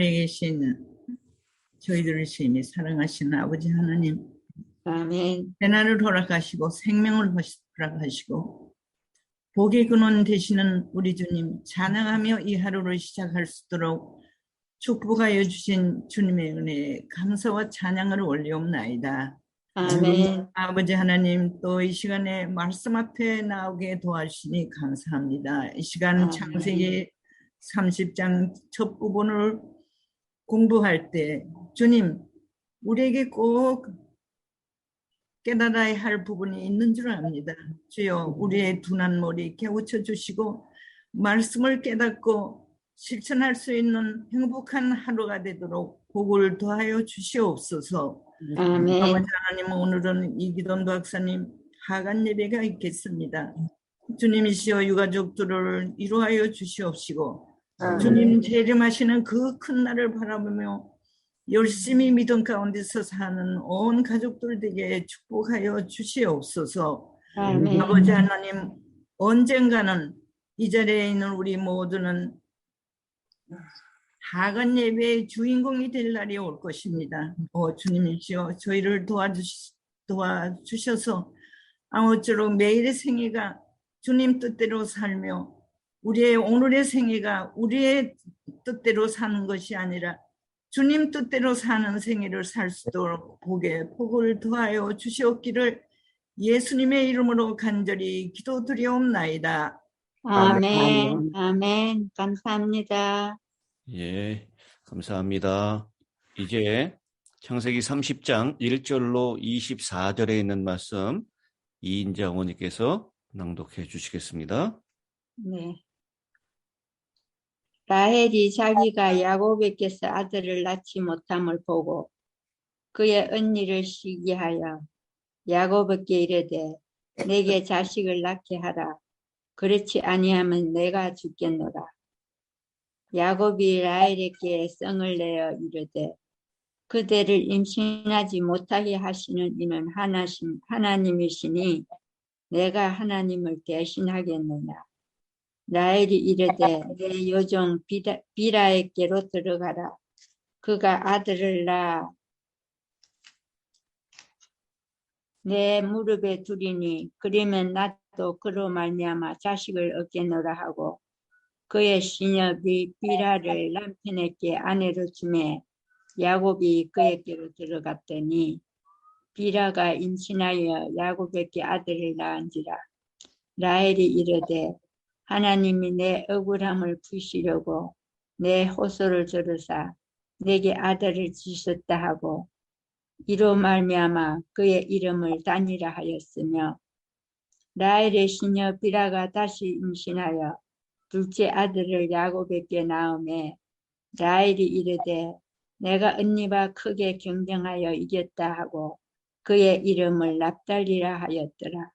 계신 저희들을 심히 사랑하시는 아버지 하나님, 아멘. 배나를 허락하시고 생명을 허락하시고 복의 근원 되시는 우리 주님, 찬양하며 이 하루를 시작할 수 있도록 축복하여 주신 주님의 은혜에 감사와 찬양을 올리옵나이다. 아멘. 아버지 하나님, 또 이 시간에 말씀 앞에 나오게 도와주시니 감사합니다. 이 시간 창세기 30장 첫 부분을 공부할 때 주님, 우리에게 꼭 깨달아야 할 부분이 있는 줄 압니다. 주여, 우리의 둔한 머리 깨우쳐 주시고 말씀을 깨닫고 실천할 수 있는 행복한 하루가 되도록 복을 더하여 주시옵소서. 아멘. 아버지 하나님, 오늘은 이기돈 박사님 하간 예배가 있겠습니다. 주님이시여 유가족들을 이루하여 주시옵시고 주님 재림하시는 그 큰 날을 바라보며 열심히 믿음 가운데서 사는 온 가족들에게 축복하여 주시옵소서. 아멘. 아버지 하나님, 언젠가는 이 자리에 있는 우리 모두는 하간 예배의 주인공이 될 날이 올 것입니다. 주님이시여 저희를 도와주셔서 아무쪼록 매일의 생애가 주님 뜻대로 살며 우리의 오늘의 생애가 우리의 뜻대로 사는 것이 아니라 주님 뜻대로 사는 생애를 살 수 있도록 복을 더하여 주시옵기를 예수님의 이름으로 간절히 기도드리옵나이다. 아멘. 아멘. 감사합니다. 예, 감사합니다. 이제 창세기 30장 1절로 24절에 있는 말씀 이인자 어머니께서 낭독해 주시겠습니다. 네. 라헬이 자기가 야곱에게서 아들을 낳지 못함을 보고 그의 언니를 시기하여 야곱에게 이르되 내게 자식을 낳게 하라. 그렇지 아니하면 내가 죽겠노라. 야곱이 라헬에게 성을 내어 이르되 그대를 임신하지 못하게 하시는 이는 하나님이시니 내가 하나님을 대신하겠느냐. 라헬이 이르되 내 요종 비라에게로 들어가라. 그가 아들을 낳아 내 무릎에 두리니 그러면 나도 그로 말미암아 자식을 얻겠노라 하고 그의 시녀 비라를 남편에게 아내로 주매 야곱이 그에게로 들어갔더니 비라가 임신하여 야곱에게 아들을 낳은지라. 라헬이 이르되 하나님이 내 억울함을 푸시려고 내 호소를 들으사 내게 아들을 주셨다 하고 이로 말미암아 그의 이름을 단이라 하였으며 라헬의 시녀 비라가 다시 임신하여 둘째 아들을 야곱에게 낳음에 라헬이 이르되 내가 언니와 크게 경쟁하여 이겼다 하고 그의 이름을 납달리라 하였더라.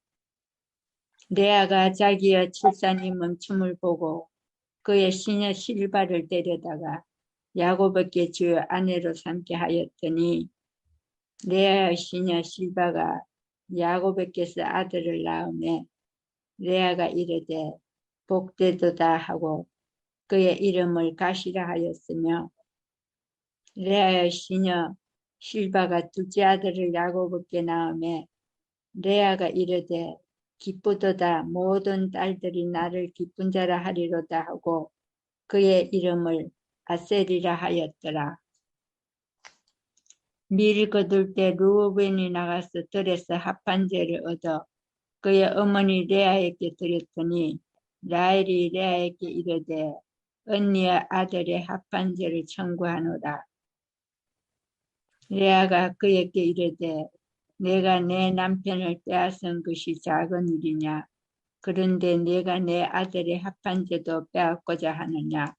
레아가 자기의 출산이 멈춤을 보고 그의 시녀 실바를 데려다가 야곱에게 주어 아내로 삼게 하였더니 레아의 시녀 실바가 야곱에게서 아들을 낳음에 레아가 이르되 복되도다 하고 그의 이름을 가시라 하였으며 레아의 시녀 실바가 둘째 아들을 야곱에게 낳음에 레아가 이르되 기쁘도다 모든 딸들이 나를 기쁜 자라 하리로다 하고 그의 이름을 아셀이라 하였더라. 밀 거둘 때 루벤이 나가서 들에서 합판제를 얻어 그의 어머니 레아에게 드렸더니 라헬이 레아에게 이르되 언니의 아들의 합판제를 청구하노라. 레아가 그에게 이르되 내가 내 남편을 빼앗은 것이 작은 일이냐. 그런데 내가 내 아들의 합판제도 빼앗고자 하느냐.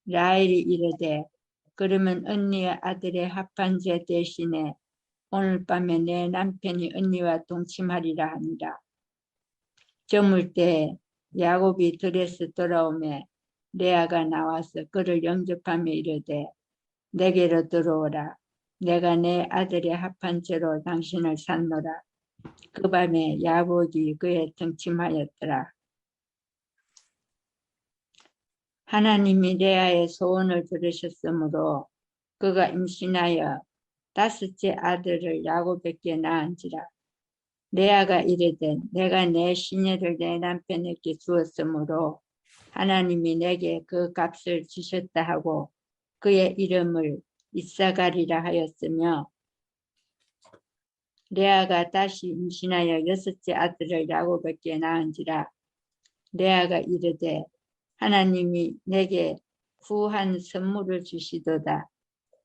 라헬이 이르되 그러면 언니의 아들의 합판제 대신에 오늘 밤에 내 남편이 언니와 동침하리라 하니라. 저물 때 야곱이 들에서 돌아오매 레아가 나와서 그를 영접하며 이르되 내게로 들어오라. 내가 내 아들의 합판죄로 당신을 샀노라. 그 밤에 야곱이 그의 동침하였더라. 하나님이 레아의 소원을 들으셨으므로 그가 임신하여 5째 아들을 야곱에게 낳은지라. 레아가 이르되 내가 내 시녀를 내 남편에게 주었으므로 하나님이 내게 그 값을 주셨다 하고 그의 이름을 이사가리라 하였으며, 레아가 다시 임신하여 6째 아들을 야곱에게 낳은지라. 레아가 이르되 하나님이 내게 후한 선물을 주시도다.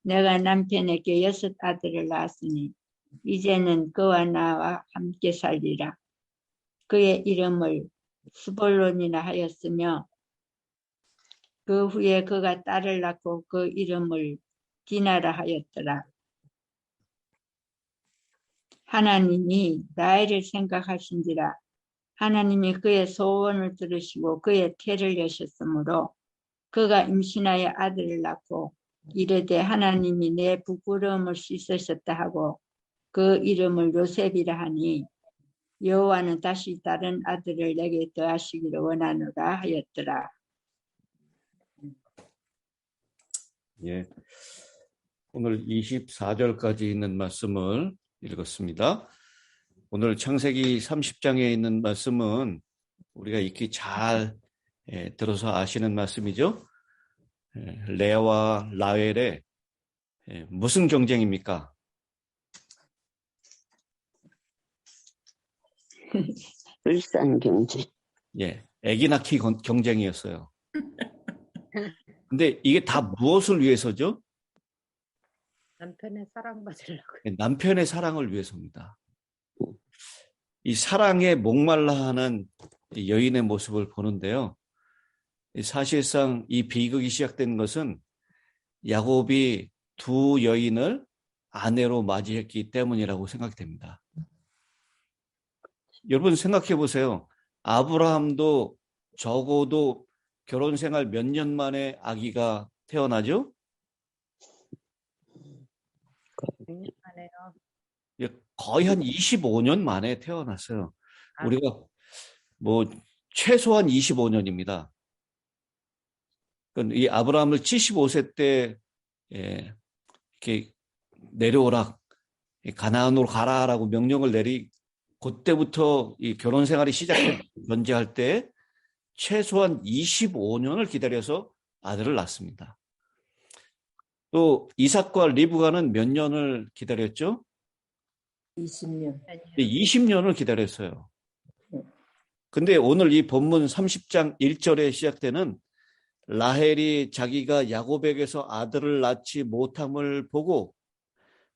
내가 남편에게 6 아들을 낳았으니 이제는 그와 나와 함께 살리라. 그의 이름을 스볼론이라 하였으며, 그 후에 그가 딸을 낳고 그 이름을 디나라 하였더라. 하나님이 라헬을 생각하신지라. 하나님이 그의 소원을 들으시고 그의 태를 여셨으므로 그가 임신하여 아들을 낳고 이르되 하나님이 내 부끄러움을 씻으셨다 하고 그 이름을 요셉이라 하니, 여호와는 다시 다른 아들을 내게 더하시기를 원하노라 하였더라. 예. 오늘 24절까지 있는 말씀을 읽었습니다. 오늘 창세기 30장에 있는 말씀은 우리가 익히 잘 들어서 아시는 말씀이죠. 레아와 라헬의 무슨 경쟁입니까? 불산 경쟁. 예, 아기 낳기 경쟁이었어요. 근데 이게 다 무엇을 위해서죠? 남편의 사랑받으려고. 남편의 사랑을 위해서입니다. 이 사랑에 목말라하는 여인의 모습을 보는데요. 사실상 이 비극이 시작된 것은 야곱이 2 여인을 아내로 맞이했기 때문이라고 생각됩니다. 여러분 생각해 보세요. 아브라함도 적어도 결혼 생활 몇 년 만에 아기가 태어나죠? 100년 만에요. 거의 한 25년 만에 태어났어요. 우리가 뭐 최소한 25년입니다. 이 아브라함을 75세 때 이렇게 내려오라, 가나안으로 가라라고 명령을 내리 그때부터 이 결혼 생활이 시작된 전제할 때 최소한 25년을 기다려서 아들을 낳습니다. 또 이삭과 리브가는 몇 년을 기다렸죠? 20년. 20년을 기다렸어요. 근데 오늘 이 본문 30장 1절에 시작되는 라헬이 자기가 야곱에게서 아들을 낳지 못함을 보고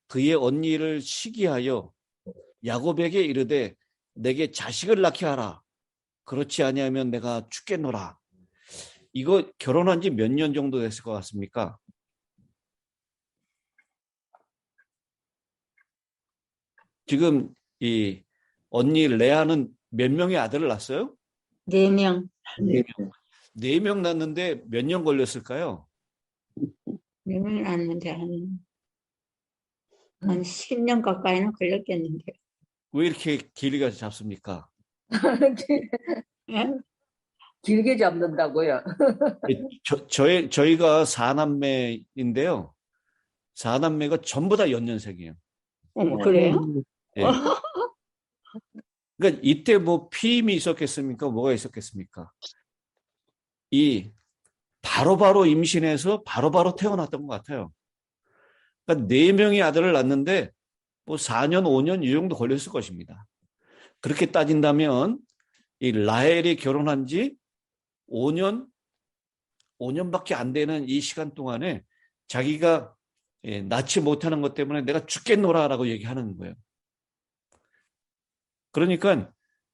그의 언니를 시기하여 야곱에게 이르되 내게 자식을 낳게 하라. 그렇지 아니하면 내가 죽겠노라. 이거 결혼한 지 몇 년 정도 됐을 것 같습니까? 지금 이 언니 레아는 몇 명의 아들을 낳았어요? 4명. 4명 낳았는데 몇 년 걸렸을까요? 4명 낳았는데 한 10년 가까이는 걸렸겠는데. 왜 이렇게 길이가 잡습니까? 예? 길게 잡는다고요. 저희가 4남매인데요. 4남매가 전부 다 연년생이에요. 그래요? 예. 그러니까 이때 뭐 피임이 있었겠습니까? 뭐가 있었겠습니까? 이 바로바로 임신해서 바로바로 태어났던 것 같아요. 그러니까 4명의 아들을 낳는데 뭐 4년, 5년 이 정도 걸렸을 것입니다. 그렇게 따진다면 이 라헬이 결혼한 지 5년밖에 안 되는 이 시간 동안에 자기가 낳지 못하는 것 때문에 내가 죽겠노라라고 얘기하는 거예요. 그러니까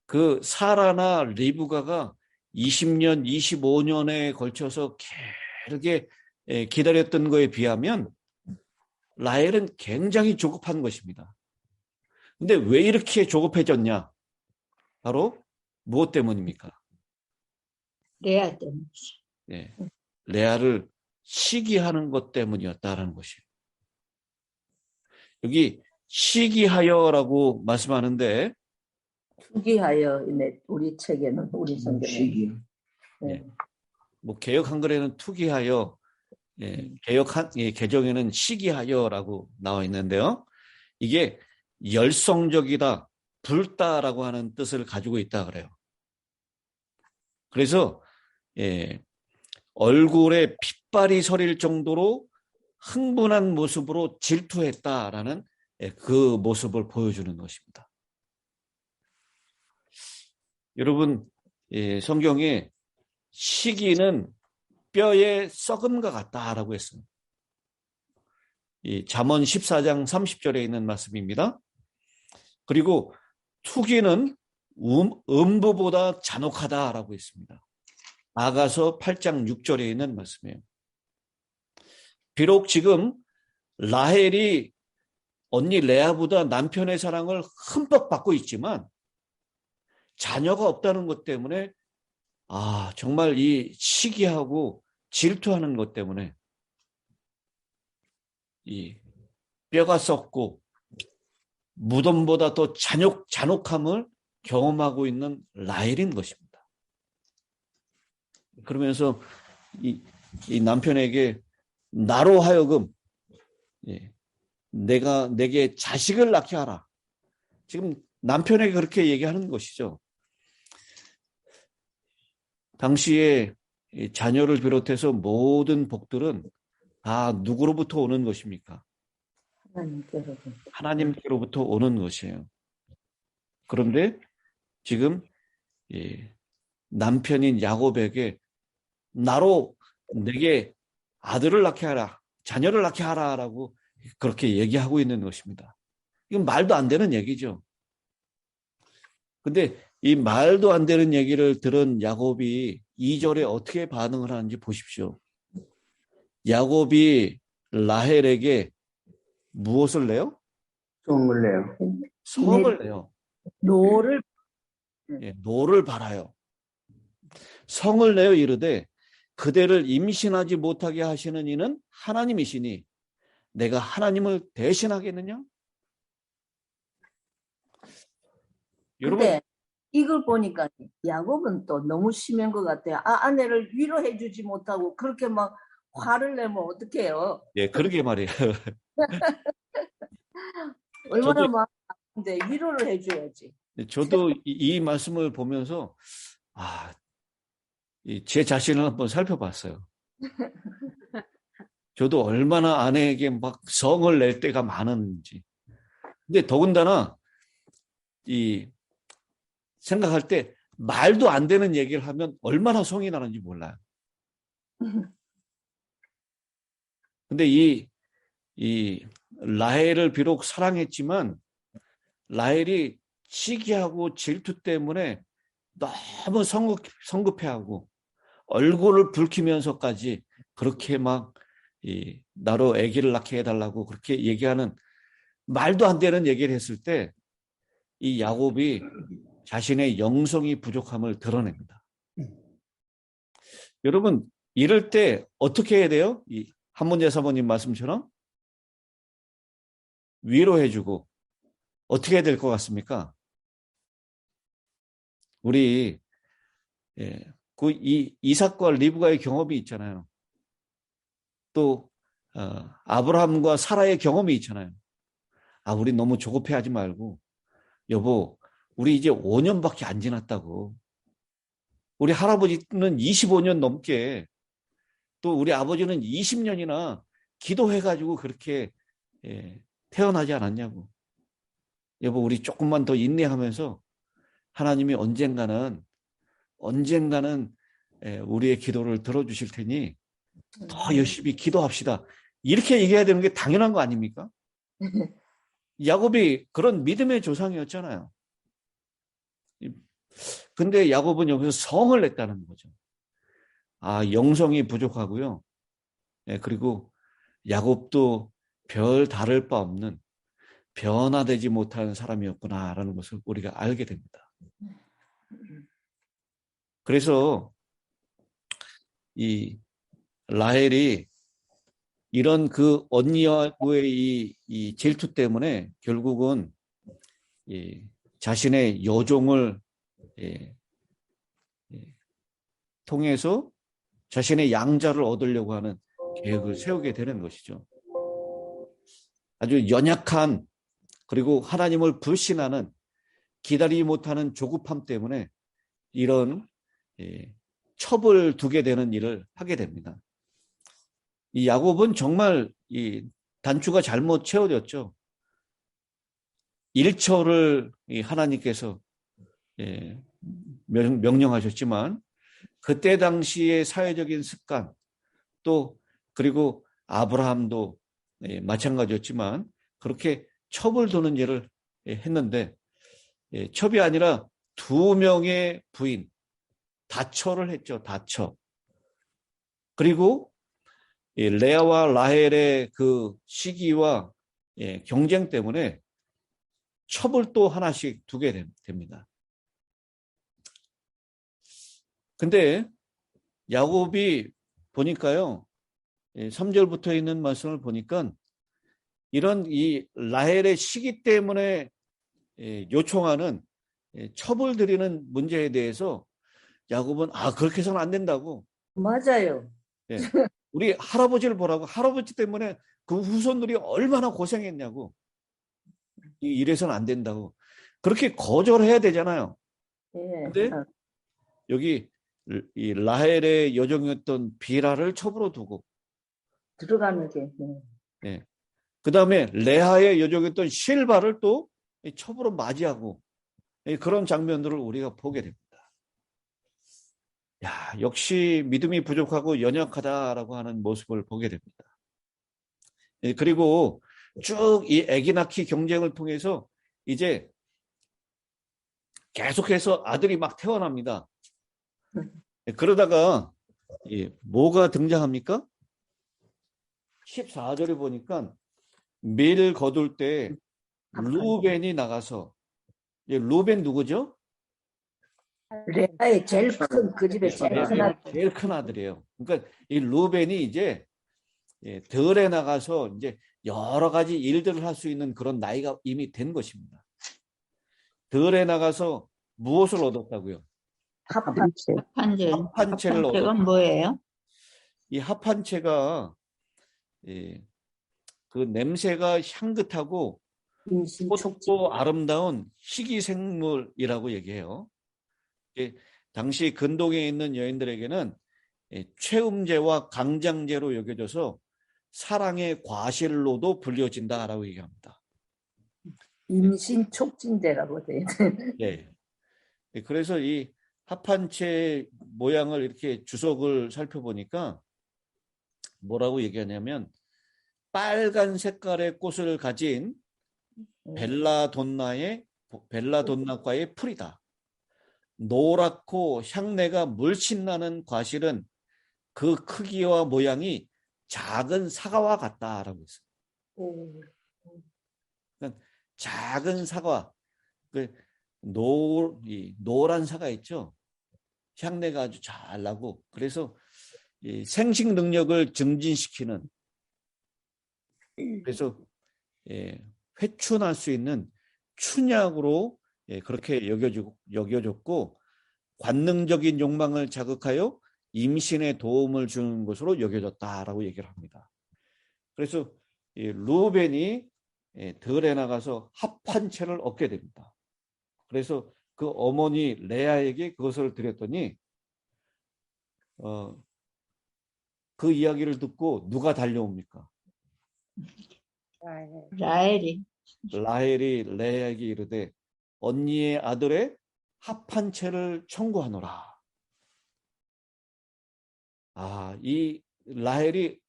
그 사라나 리브가가 20년, 25년에 걸쳐서 길게 기다렸던 거에 비하면 라헬은 굉장히 조급한 것입니다. 근데 왜 이렇게 조급해졌냐? 바로 무엇 때문입니까? 레아 때문에. 네, 레아를 시기하는 것 때문이었다라는 것이에요. 여기 시기하여라고 말씀하는데 투기하여 우리 책에는 우리 성경에. 네. 뭐 개역 한글에는 투기하여, 개정에는 시기하여라고 나와 있는데요. 이게 열성적이다, 붉다라고 하는 뜻을 가지고 있다 그래요. 그래서 얼굴에 핏발이 서릴 정도로 흥분한 모습으로 질투했다라는 그 모습을 보여주는 것입니다. 여러분, 성경에 시기는 뼈에 썩음과 같다라고 했습니다. 이 잠언 14장 30절에 있는 말씀입니다. 그리고 투기는 음부보다 잔혹하다라고 했습니다. 아가서 8장 6절에 있는 말씀이에요. 비록 지금 라헬이 언니 레아보다 남편의 사랑을 흠뻑 받고 있지만 자녀가 없다는 것 때문에 정말 이 시기하고 질투하는 것 때문에 이 뼈가 썩고 무덤보다 더 잔혹함을 경험하고 있는 라헬인 것입니다. 그러면서 이 남편에게 나로 하여금 내게 자식을 낳게 하라. 지금 남편에게 그렇게 얘기하는 것이죠. 당시에 자녀를 비롯해서 모든 복들은 다 누구로부터 오는 것입니까? 하나님께로부터 오는 것이에요. 그런데 지금 남편인 야곱에게 나로 내게 아들을 낳게 하라, 자녀를 낳게 하라라고 그렇게 얘기하고 있는 것입니다. 이건 말도 안 되는 얘기죠. 근데 이 말도 안 되는 얘기를 들은 야곱이 2절에 어떻게 반응을 하는지 보십시오. 야곱이 라헬에게 무엇을 내요? 성을 내요. 성을 내요. 노를 노를 바라요. 성을 내어 이르되 그대를 임신하지 못하게 하시는 이는 하나님이시니 내가 하나님을 대신하겠느냐? 근데 이걸 보니까 야곱은 또 너무 심한 것 같아요. 아내를 위로해 주지 못하고 그렇게 막 화를 내면 어떡해요? 그러게 말이에요. 얼마나 많은데 위로를 해줘야지. 저도 이 말씀을 보면서 제 자신을 한번 살펴봤어요. 저도 얼마나 아내에게 막 성을 낼 때가 많은지. 근데 더군다나 생각할 때 말도 안 되는 얘기를 하면 얼마나 성이 나는지 몰라요. 근데 이 라헬을 비록 사랑했지만 라헬이 시기하고 질투 때문에 너무 성급해하고 얼굴을 붉히면서까지 그렇게 막 나로 아기를 낳게 해달라고 그렇게 얘기하는 말도 안 되는 얘기를 했을 때 이 야곱이 자신의 영성이 부족함을 드러냅니다. 여러분, 이럴 때 어떻게 해야 돼요? 이 한문재 사모님 말씀처럼 위로해주고 어떻게 해야 될 것 같습니까? 우리 이삭과 리브가의 경험이 있잖아요. 또 아브라함과 사라의 경험이 있잖아요. 우리 너무 조급해하지 말고 여보, 우리 이제 5년밖에 안 지났다고. 우리 할아버지는 25년 넘게, 또 우리 아버지는 20년이나 기도해가지고 그렇게 태어나지 않았냐고. 여보, 우리 조금만 더 인내하면서 하나님이 언젠가는 우리의 기도를 들어주실 테니 더 열심히 기도합시다. 이렇게 얘기해야 되는 게 당연한 거 아닙니까? 야곱이 그런 믿음의 조상이었잖아요. 근데 야곱은 여기서 성을 냈다는 거죠. 영성이 부족하고요. 그리고 야곱도 별 다를 바 없는 변화되지 못한 사람이었구나라는 것을 우리가 알게 됩니다. 그래서 이 라헬이 이런 그 언니와의 이 질투 때문에 결국은 자신의 여종을 통해서 자신의 양자를 얻으려고 하는 계획을 세우게 되는 것이죠. 아주 연약한 그리고 하나님을 불신하는 기다리지 못하는 조급함 때문에 이런 첩을 두게 되는 일을 하게 됩니다. 이 야곱은 정말 이 단추가 잘못 채워졌죠. 1초를 하나님께서 명령하셨지만 그때 당시의 사회적인 습관 또 그리고 아브라함도 마찬가지였지만 그렇게 첩을 두는 일을 했는데 첩이 아니라 2명의 부인 다처를 했죠. 다처. 그리고 레아와 라헬의 그 시기와 경쟁 때문에 첩을 또 하나씩 두게 됩니다. 근데 야곱이 보니까요, 3절부터 있는 말씀을 보니까 이런 이 라헬의 시기 때문에 요청하는 첩을 드리는 문제에 대해서 야곱은 그렇게 해서는 안 된다고. 맞아요. 우리 할아버지를 보라고. 할아버지 때문에 그 후손들이 얼마나 고생했냐고. 이래서는 안 된다고. 그렇게 거절해야 되잖아요. 근데 여기 이 라헬의 여종이었던 비라를 첩으로 두고 들어가는 게. 그 다음에 레아의 여종이었던 실바를 또 첩으로 맞이하고 그런 장면들을 우리가 보게 됩니다. 역시 믿음이 부족하고 연약하다라고 하는 모습을 보게 됩니다. 그리고 쭉 이 아기 낳기 경쟁을 통해서 이제 계속해서 아들이 막 태어납니다. 그러다가 뭐가 등장합니까? 14절에 보니까 밀 거둘 때 루벤이 나가서, 루벤 누구죠? 레아의 제일 큰, 그 집의 제일 큰 아들. 제일 큰 아들이에요. 그러니까 이 루벤이 이제 들에 나가서 이제 여러 가지 일들을 할 수 있는 그런 나이가 이미 된 것입니다. 들에 나가서 무엇을 얻었다고요? 합판제. 합판체를 합판제가 얻었다. 뭐예요? 이 합판체가 그 냄새가 향긋하고 꽃도 아름다운 희귀생물이라고 얘기해요. 당시 근동에 있는 여인들에게는 최음제와 강장제로 여겨져서 사랑의 과실로도 불려진다라고 얘기합니다. 임신 촉진제라고 돼. 그래서 이 합판체 모양을 이렇게 주석을 살펴보니까 뭐라고 얘기하냐면 빨간 색깔의 꽃을 가진 벨라돈나과의 풀이다. 노랗고 향내가 물씬 나는 과실은 그 크기와 모양이 작은 사과와 같다라고 했어요. 그러니까 작은 사과, 노란 사과 있죠? 향내가 아주 잘 나고, 그래서 이 생식 능력을 증진시키는, 그래서 회춘할 수 있는 춘약으로 그렇게 여겨졌고, 관능적인 욕망을 자극하여 임신에 도움을 주는 것으로 여겨졌다라고 얘기를 합니다. 그래서 루벤이 들에 나가서 합판체를 얻게 됩니다. 그래서 그 어머니 레아에게 그것을 드렸더니 그 이야기를 듣고 누가 달려옵니까? 라헬이. 라헬이 레아에게 이르되 언니의 아들의 합판체를 청구하노라. 이 라헬이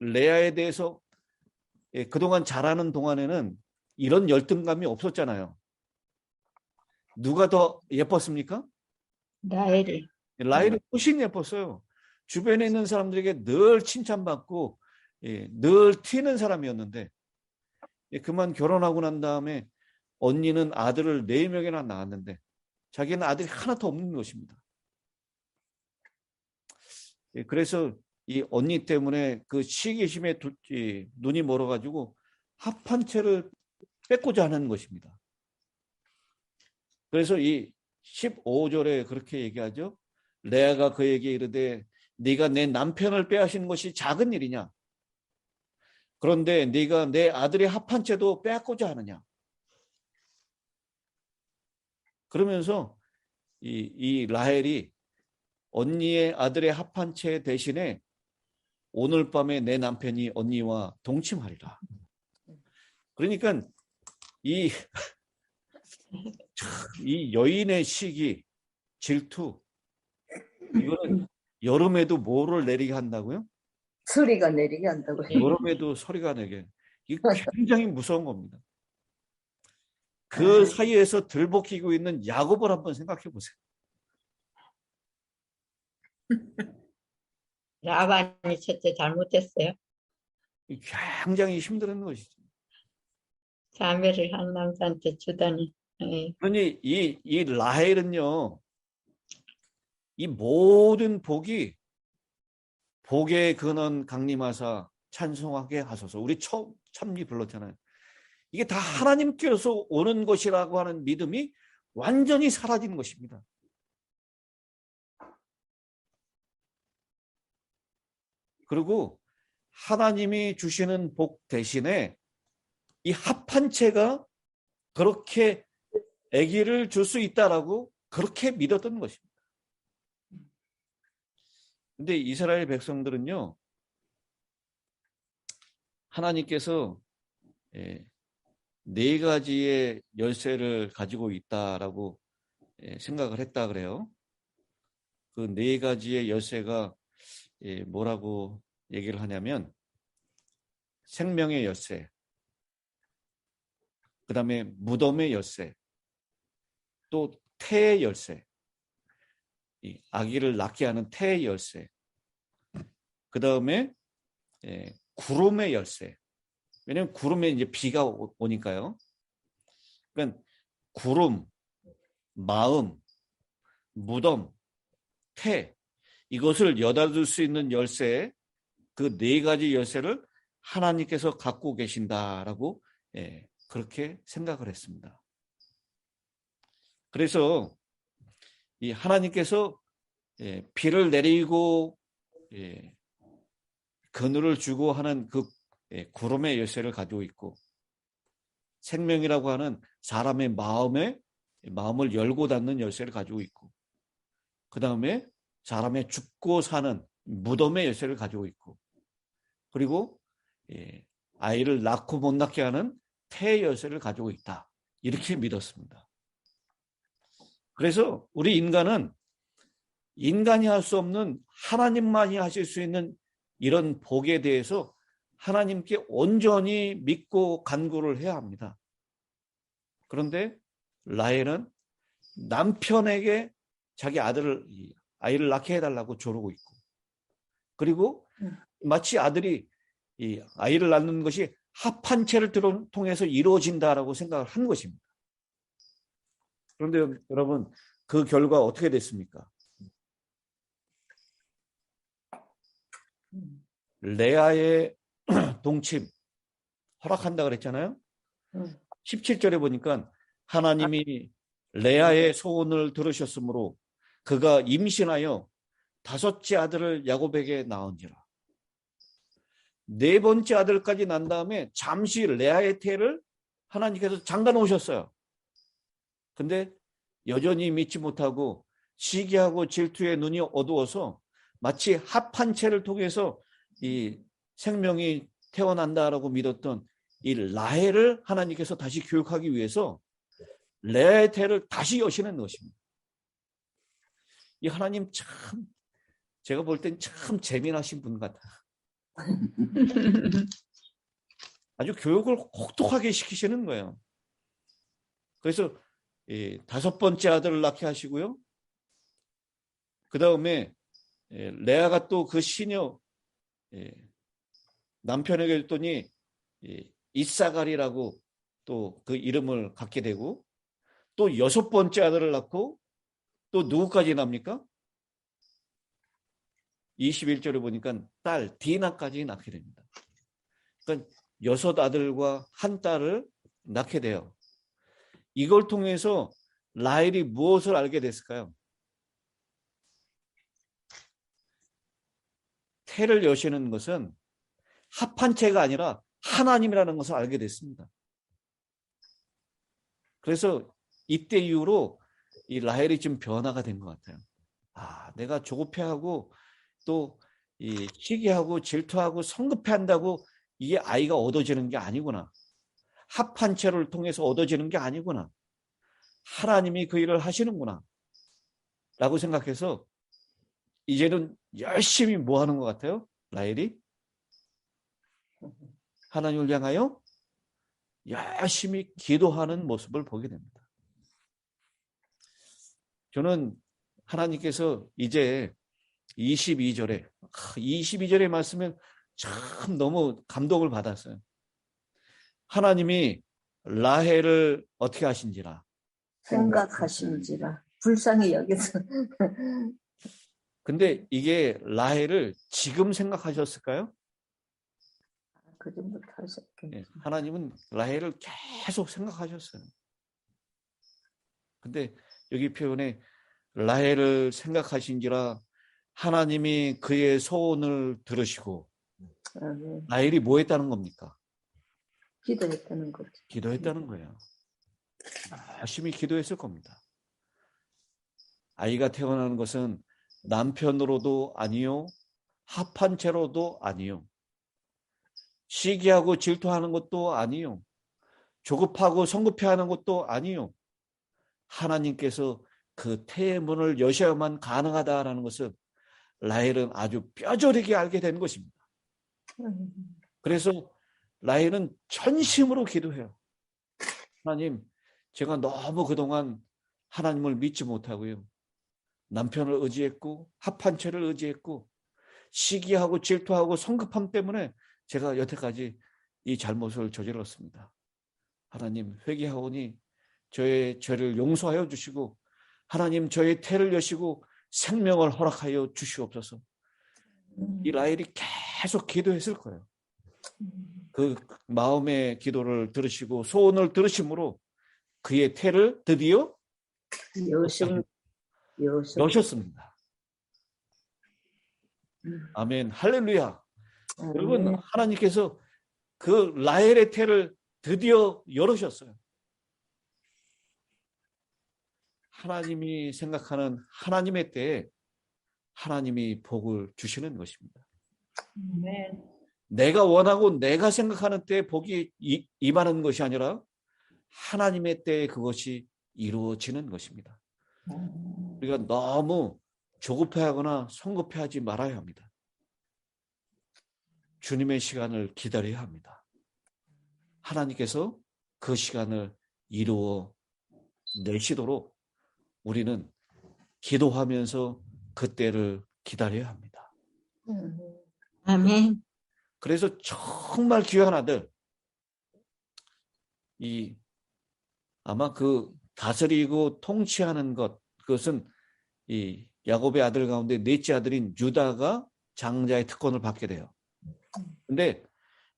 레아에 대해서 그동안 잘하는 동안에는 이런 열등감이 없었잖아요. 누가 더 예뻤습니까? 라헬이. 라헬이 훨씬 예뻤어요. 주변에 있는 사람들에게 늘 칭찬받고 늘 튀는 사람이었는데 그만 결혼하고 난 다음에 언니는 아들을 4명이나 낳았는데 자기는 아들이 하나 더 없는 것입니다. 그래서 이 언니 때문에 그 시기심에 눈이 멀어가지고 합판체를 뺏고자 하는 것입니다. 그래서 이 15절에 그렇게 얘기하죠. 레아가 그에게 이르되 네가 내 남편을 빼앗은 것이 작은 일이냐? 그런데 네가 내 아들의 합한 채도 빼앗고자 하느냐? 그러면서 이 라헬이 언니의 아들의 합한 채 대신에 오늘 밤에 내 남편이 언니와 동침하리라. 그러니까 이 여인의 시기, 질투, 이거는 여름에도 뭐를 내리게 한다고요? 소리가 내리게 한다고 해요. 여름에도 소리가 내게. 이게 굉장히 무서운 겁니다. 그 사이에서 들볶이고 있는 야곱을 한번 생각해 보세요. 라반이 첫째 잘못했어요. 굉장히 힘든 것이죠. 자매를 한 남자한테 주다니. 예. 그러니 이 라헬은요, 이 모든 복이 복의 근원 강림하사 찬송하게 하소서. 우리 처음 참리 불렀잖아요. 이게 다 하나님께서 오는 것이라고 하는 믿음이 완전히 사라진 것입니다. 그리고 하나님이 주시는 복 대신에 이 합한 채가 그렇게 아기를 줄 수 있다라고 그렇게 믿었던 것입니다. 근데 이스라엘 백성들은요, 하나님께서 네 가지의 열쇠를 가지고 있다라고 생각을 했다 그래요. 그 네 가지의 열쇠가 뭐라고 얘기를 하냐면 생명의 열쇠, 그 다음에 무덤의 열쇠, 또 태의 열쇠, 이 아기를 낳게 하는 태의 열쇠, 그 다음에 구름의 열쇠. 왜냐하면 구름에 이제 비가 오니까요. 그러니까 구름, 마음, 무덤, 태, 이것을 여닫을 수 있는 열쇠, 그 네 가지 열쇠를 하나님께서 갖고 계신다라고 그렇게 생각을 했습니다. 그래서 이 하나님께서 비를 내리고 그늘을 주고 하는 그 구름의 열쇠를 가지고 있고, 생명이라고 하는 사람의 마음을 열고 닫는 열쇠를 가지고 있고, 그 다음에 사람의 죽고 사는 무덤의 열쇠를 가지고 있고, 그리고 아이를 낳고 못 낳게 하는 태의 열쇠를 가지고 있다, 이렇게 믿었습니다. 그래서 우리 인간은 인간이 할 수 없는 하나님만이 하실 수 있는 이런 복에 대해서 하나님께 온전히 믿고 간구를 해야 합니다. 그런데 라헬은 남편에게 자기 아이를 낳게 해달라고 조르고 있고, 그리고 마치 아들이 이 아이를 낳는 것이 합한 채를 통해서 이루어진다라고 생각을 한 것입니다. 그런데 여러분, 그 결과 어떻게 됐습니까? 레아의 동침 허락한다 그랬잖아요. 17절에 보니까 하나님이 레아의 소원을 들으셨으므로 그가 임신하여 5째 아들을 야곱에게 낳은지라. 4번째 아들까지 난 다음에 잠시 레아의 태를 하나님께서 잠가 놓으셨어요. 근데 여전히 믿지 못하고 시기하고 질투에 눈이 어두워서 마치 합한 채를 통해서 이 생명이 태어난다라고 믿었던 이 라헬을 하나님께서 다시 교육하기 위해서 레아의 태를 다시 여시는 것입니다. 이 하나님 참, 제가 볼 땐 참 재미나신 분 같아요. 아주 교육을 혹독하게 시키시는 거예요. 그래서 5번째 아들을 낳게 하시고요. 그 다음에 레아가 또 그 시녀 남편에게 줬더니 이사갈이라고 또 그 이름을 갖게 되고, 또 6번째 아들을 낳고 또 누구까지 납니까? 21절에 보니까 딸 디나까지 낳게 됩니다. 그러니까 6아들과 1딸을 낳게 돼요. 이걸 통해서 라헬이 무엇을 알게 됐을까요? 태를 여시는 것은 합한 채가 아니라 하나님이라는 것을 알게 됐습니다. 그래서 이때 이후로 이 라헬이 좀 변화가 된 것 같아요. 아, 내가 조급해하고 또 이 시기하고 질투하고 성급해한다고 이게 아이가 얻어지는 게 아니구나. 합한 채를 통해서 얻어지는 게 아니구나. 하나님이 그 일을 하시는구나. 라고 생각해서 이제는 열심히 뭐 하는 것 같아요? 라헬이? 하나님을 향하여 열심히 기도하는 모습을 보게 됩니다. 저는 하나님께서 이제 22절의 말씀에 참 너무 감동을 받았어요. 하나님이 라헬을 어떻게 하신지라. 생각하신지라. 불쌍히 여기서. 근데 이게 라헬을 지금 생각하셨을까요? 그 정도 하셨겠네. 네, 하나님은 라헬을 계속 생각하셨어요. 근데 여기 표현에 라헬을 생각하신지라 하나님이 그의 소원을 들으시고 아멘. 라헬이 뭐 했다는 겁니까? 기도했다는 거죠. 기도했다는 거예요. 열심히 기도했을 겁니다. 아이가 태어나는 것은 남편으로도 아니요, 합한 채로도 아니요, 시기하고 질투하는 것도 아니요, 조급하고 성급해하는 것도 아니요. 하나님께서 그 태의 문을 여셔야만 가능하다라는 것을 라헬은 아주 뼈저리게 알게 된 것입니다. 그래서 라헬은 전심으로 기도해요. 하나님, 제가 너무 그동안 하나님을 믿지 못하고요. 남편을 의지했고 합한 채를 의지했고 시기하고 질투하고 성급함 때문에 제가 여태까지 이 잘못을 저질렀습니다. 하나님, 회개하오니 저의 죄를 용서하여 주시고 하나님, 저의 태를 여시고 생명을 허락하여 주시옵소서. 이 라헬이 계속 기도했을 거예요. 그 마음의 기도를 들으시고 소원을 들으심으로 그의 태를 드디어 여셨습니다. 아멘, 할렐루야. 여러분, 하나님께서 그 라헬의 태를 드디어 열으셨어요. 하나님이 생각하는 하나님의 때에 하나님이 복을 주시는 것입니다. 내가 원하고 내가 생각하는 때에 복이 임하는 것이 아니라 하나님의 때에 그것이 이루어지는 것입니다. 우리가 너무 조급해하거나 성급해하지 말아야 합니다. 주님의 시간을 기다려야 합니다. 하나님께서 그 시간을 이루어 내시도록 우리는 기도하면서 그때를 기다려야 합니다. 아멘. 그래서 정말 귀한 아들, 아마 그 다스리고 통치하는 그것은 이 야곱의 아들 가운데 넷째 아들인 유다가 장자의 특권을 받게 돼요. 근데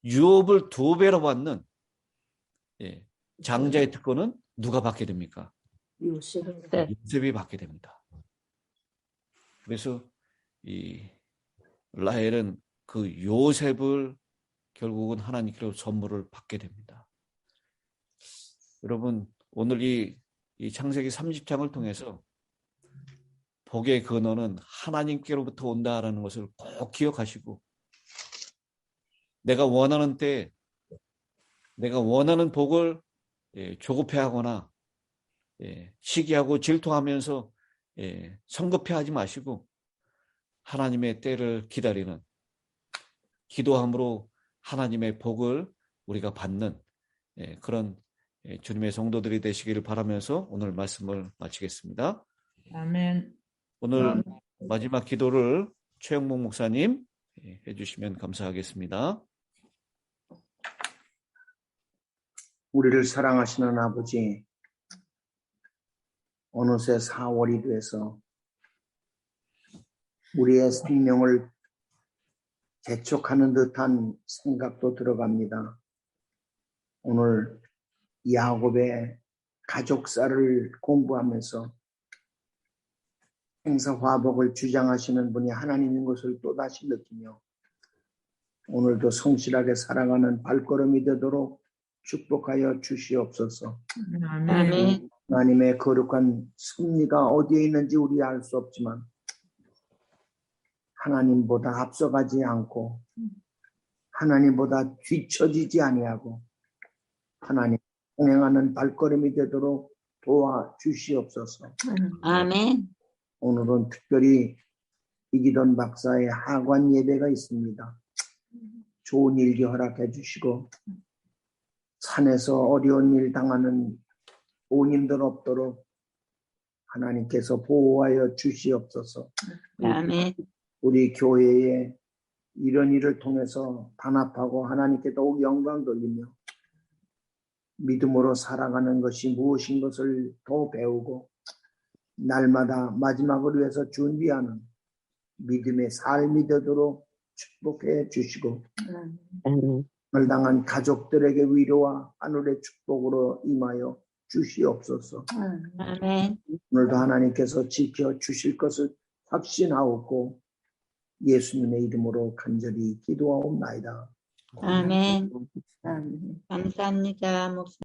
유업을 2배로 받는 장자의 특권은 누가 받게 됩니까? 요셉이 받게 됩니다. 그래서 이 라헬은 그 요셉을 결국은 하나님께로 선물을 받게 됩니다. 여러분, 오늘 이 창세기 30장을 통해서 복의 근원은 하나님께로부터 온다라는 것을 꼭 기억하시고, 내가 원하는 때 내가 원하는 복을 조급해하거나 시기하고 질투하면서 성급해하지 마시고 하나님의 때를 기다리는, 기도함으로 하나님의 복을 우리가 받는 그런 주님의 성도들이 되시기를 바라면서 오늘 말씀을 마치겠습니다. 아멘. 오늘 마지막 기도를 최영목 목사님 해주시면 감사하겠습니다. 우리를 사랑하시는 아버지, 어느새 4월이 돼서 우리의 생명을 재촉하는 듯한 생각도 들어갑니다. 오늘 야곱의 가족사를 공부하면서 행사화복을 주장하시는 분이 하나님인 것을 또다시 느끼며 오늘도 성실하게 살아가는 발걸음이 되도록 축복하여 주시옵소서. 아멘. 하나님의 거룩한 섭리가 어디에 있는지 우리 알 수 없지만 하나님보다 앞서가지 않고 하나님보다 뒤처지지 아니하고 하나님 동행하는 발걸음이 되도록 도와주시옵소서. 아멘. 오늘은 특별히 이기돈 박사의 하관 예배가 있습니다. 좋은 일기 허락해 주시고 산에서 어려운 일 당하는 부모님들 없도록 하나님께서 보호하여 주시옵소서. 아멘. 우리 교회에 이런 일을 통해서 단합하고 하나님께 더욱 영광 돌리며 믿음으로 살아가는 것이 무엇인 것을 더 배우고 날마다 마지막을 위해서 준비하는 믿음의 삶이 되도록 축복해 주시고 오늘 당한 가족들에게 위로와 하늘의 축복으로 임하여 주시옵소서. 아멘. 오늘도 하나님께서 지켜 주실 것을 확신하옵고 예수님의 이름으로 간절히 기도하옵나이다. 아멘. 아멘. 감사합니다, 목사님.